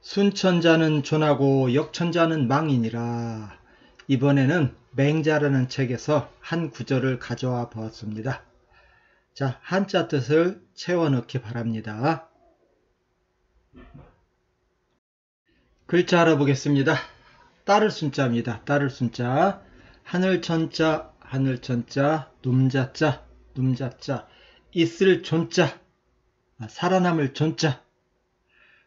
순천자는 존하고 역천자는 망이니라. 이번에는 맹자라는 책에서 한 구절을 가져와 보았습니다. 자, 한자 뜻을 채워 넣기 바랍니다. 글자 알아보겠습니다. 따를 순자입니다. 따를 순자. 하늘천자, 하늘천자, 놈자자, 놈자자, 있을 존자, 살아남을 존자,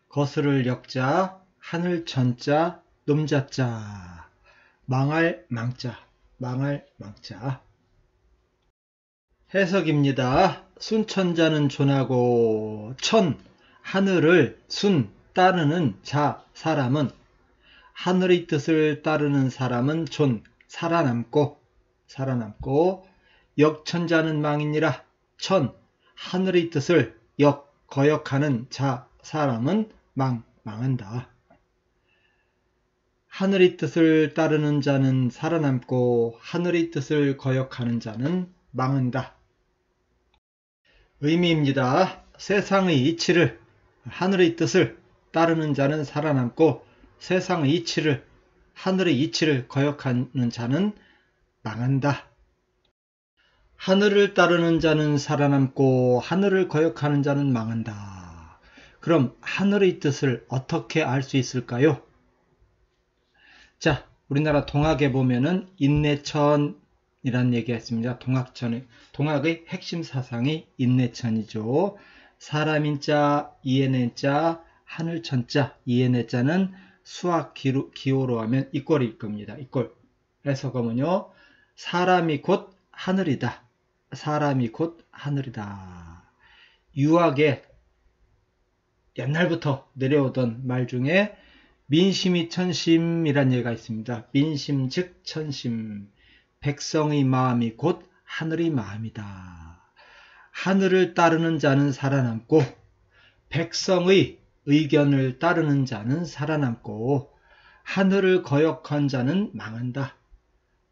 거스를 역자, 하늘천자, 놈자자, 망할 망자, 망할 망자. 해석입니다. 순천자는 존하고 천, 하늘을 순, 따르는 자, 사람은, 하늘의 뜻을 따르는 사람은 존, 살아남고 역천자는 망이니라. 천, 하늘의 뜻을 거역하는 자, 사람은 망한다. 하늘의 뜻을 따르는 자는 살아남고 하늘의 뜻을 거역하는 자는 망한다. 의미입니다. 세상의 이치를, 하늘의 뜻을 따르는 자는 살아남고 세상의 이치를, 하늘의 이치를 거역하는 자는 망한다. 하늘을 따르는 자는 살아남고 하늘을 거역하는 자는 망한다. 그럼 하늘의 뜻을 어떻게 알 수 있을까요? 자, 우리나라 동학에 보면은 인내천이라는 얘기가 있습니다. 동학의 핵심 사상이 인내천이죠. 사람인자, 이에내자, 하늘천자, 이에내자는 수학 기호로 하면 이꼴일 겁니다. 이꼴. 해석하면요, 사람이 곧 하늘이다. 사람이 곧 하늘이다. 유학에 옛날부터 내려오던 말 중에 민심이 천심이란 얘기가 있습니다. 민심 즉 천심. 백성의 마음이 곧 하늘의 마음이다. 하늘을 따르는 자는 살아남고 백성의 의견을 따르는 자는 살아남고 하늘을 거역한 자는 망한다.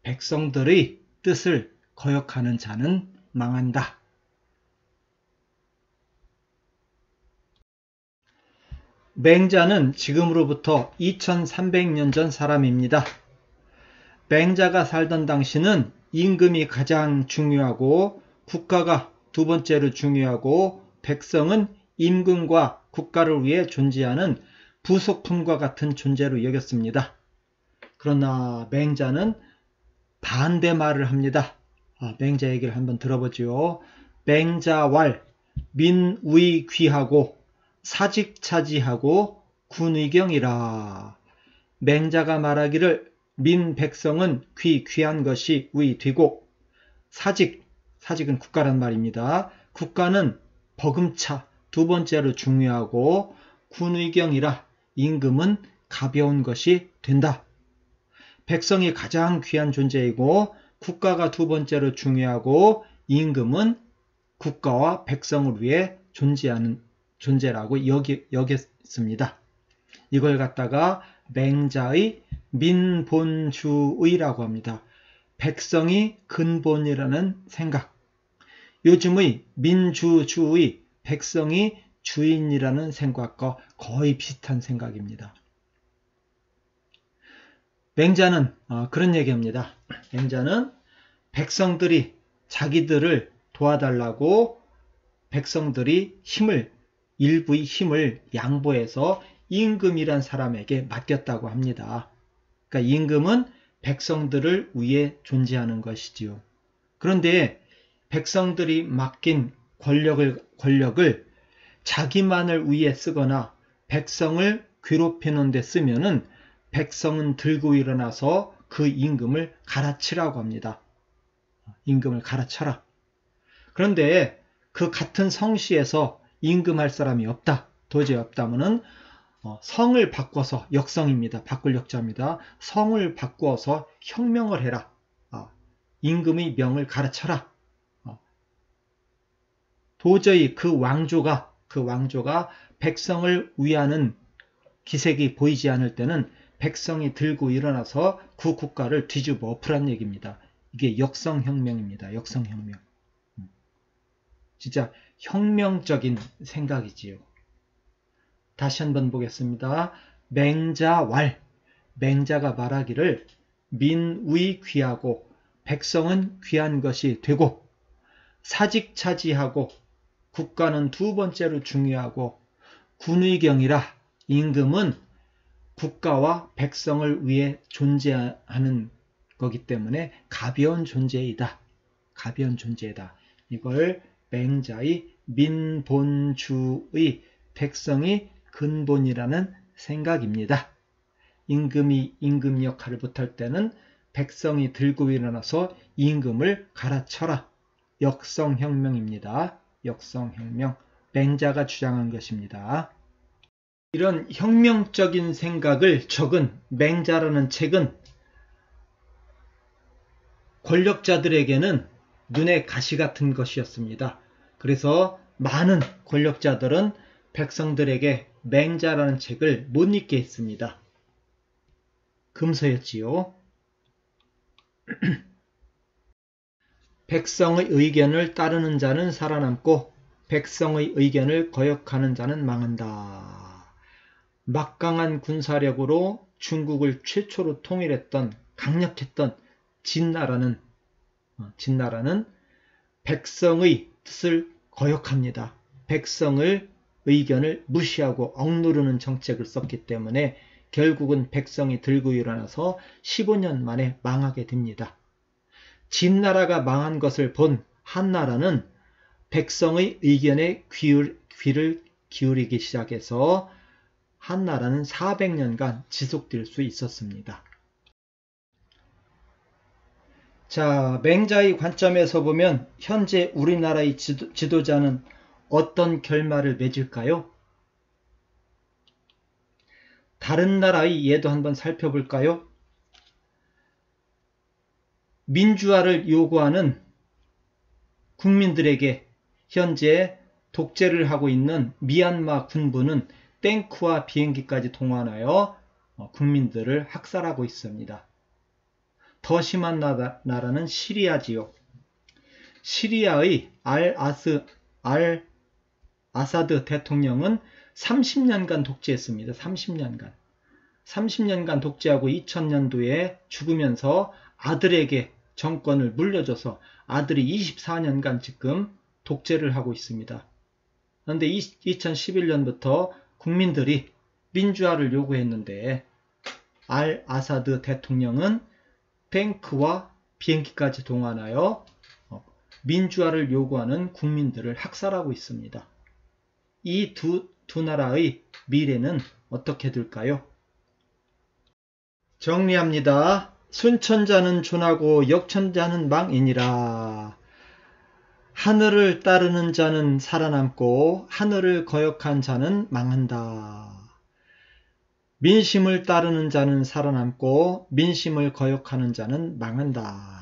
백성들의 뜻을 거역하는 자는 망한다. 맹자는 지금으로부터 2300년 전 사람입니다. 맹자가 살던 당시는 임금이 가장 중요하고 국가가 두 번째로 중요하고 백성은 임금과 국가를 위해 존재하는 부속품과 같은 존재로 여겼습니다. 그러나 맹자는 반대 말을 합니다. 맹자 얘기를 한번 들어보죠. 맹자왈 민의 귀하고 사직차지하고 군의경이라. 맹자가 말하기를 민 백성은 귀한 것이 위되고 사직은 국가란 말입니다. 국가는 버금차 두 번째로 중요하고 군의경이라 임금은 가벼운 것이 된다. 백성이 가장 귀한 존재이고 국가가 두 번째로 중요하고 임금은 국가와 백성을 위해 존재하는 존재라고 여겼습니다. 이걸 갖다가 맹자의 민본주의라고 합니다. 백성이 근본이라는 생각. 요즘의 민주주의, 백성이 주인이라는 생각과 거의 비슷한 생각입니다. 맹자는 그런 얘기합니다. 맹자는 백성들이 자기들을 도와달라고 백성들이 일부의 힘을 양보해서 임금이란 사람에게 맡겼다고 합니다. 그러니까 임금은 백성들을 위해 존재하는 것이지요. 그런데 백성들이 맡긴 권력을 자기만을 위해 쓰거나 백성을 괴롭히는 데 쓰면은 백성은 들고 일어나서 그 임금을 갈아치라고 합니다. 임금을 갈아쳐라. 그런데 그 같은 성시에서 임금할 사람이 없다. 도저히 없다면은 성을 바꿔서, 역성입니다. 바꿀 역자입니다. 성을 바꾸어서 혁명을 해라. 임금의 명을 갈아쳐라. 도저히 그 왕조가 백성을 위하는 기색이 보이지 않을 때는 백성이 들고 일어나서 그 국가를 뒤집어 엎으란 얘기입니다. 이게 역성혁명입니다. 역성혁명. 진짜 혁명적인 생각이지요. 다시 한번 보겠습니다. 맹자왈, 맹자가 말하기를 민의 귀하고 백성은 귀한 것이 되고 사직차지하고 국가는 두 번째로 중요하고 군의경이라 임금은 국가와 백성을 위해 존재하는 거기 때문에 가벼운 존재이다. 가벼운 존재이다. 이걸 맹자의 민본주의 백성이 근본이라는 생각입니다. 임금이 임금 역할을 못할 때는 백성이 들고 일어나서 임금을 갈아쳐라. 역성혁명입니다. 역성혁명. 맹자가 주장한 것입니다. 이런 혁명적인 생각을 적은 맹자라는 책은 권력자들에게는 눈의 가시 같은 것이었습니다. 그래서 많은 권력자들은 백성들에게 맹자라는 책을 못 읽게 했습니다. 금서였지요. 백성의 의견을 따르는 자는 살아남고 백성의 의견을 거역하는 자는 망한다. 막강한 군사력으로 중국을 최초로 통일했던 강력했던 진나라는 백성의 뜻을 거역합니다. 백성의 의견을 무시하고 억누르는 정책을 썼기 때문에 결국은 백성이 들고 일어나서 15년 만에 망하게 됩니다. 진나라가 망한 것을 본 한나라는 백성의 의견에 귀를 기울이기 시작해서 한나라는 400년간 지속될 수 있었습니다. 자, 맹자의 관점에서 보면 현재 우리나라의 지도자는 어떤 결말을 맺을까요? 다른 나라의 예도 한번 살펴볼까요? 민주화를 요구하는 국민들에게 현재 독재를 하고 있는 미얀마 군부는 탱크와 비행기까지 동원하여 국민들을 학살하고 있습니다. 더 심한 나라는 시리아지요. 시리아의 아사드 대통령은 30년간 독재했습니다. 30년간 독재하고 2000년도에 죽으면서 아들에게 정권을 물려줘서 아들이 24년간 지금 독재를 하고 있습니다. 그런데 2011년부터 국민들이 민주화를 요구했는데 아사드 대통령은 탱크와 비행기까지 동원하여 민주화를 요구하는 국민들을 학살하고 있습니다. 이 두 나라의 미래는 어떻게 될까요? 정리합니다. 순천자는 존하고 역천자는 망이니라. 하늘을 따르는 자는 살아남고 하늘을 거역한 자는 망한다. 민심을 따르는 자는 살아남고 민심을 거역하는 자는 망한다.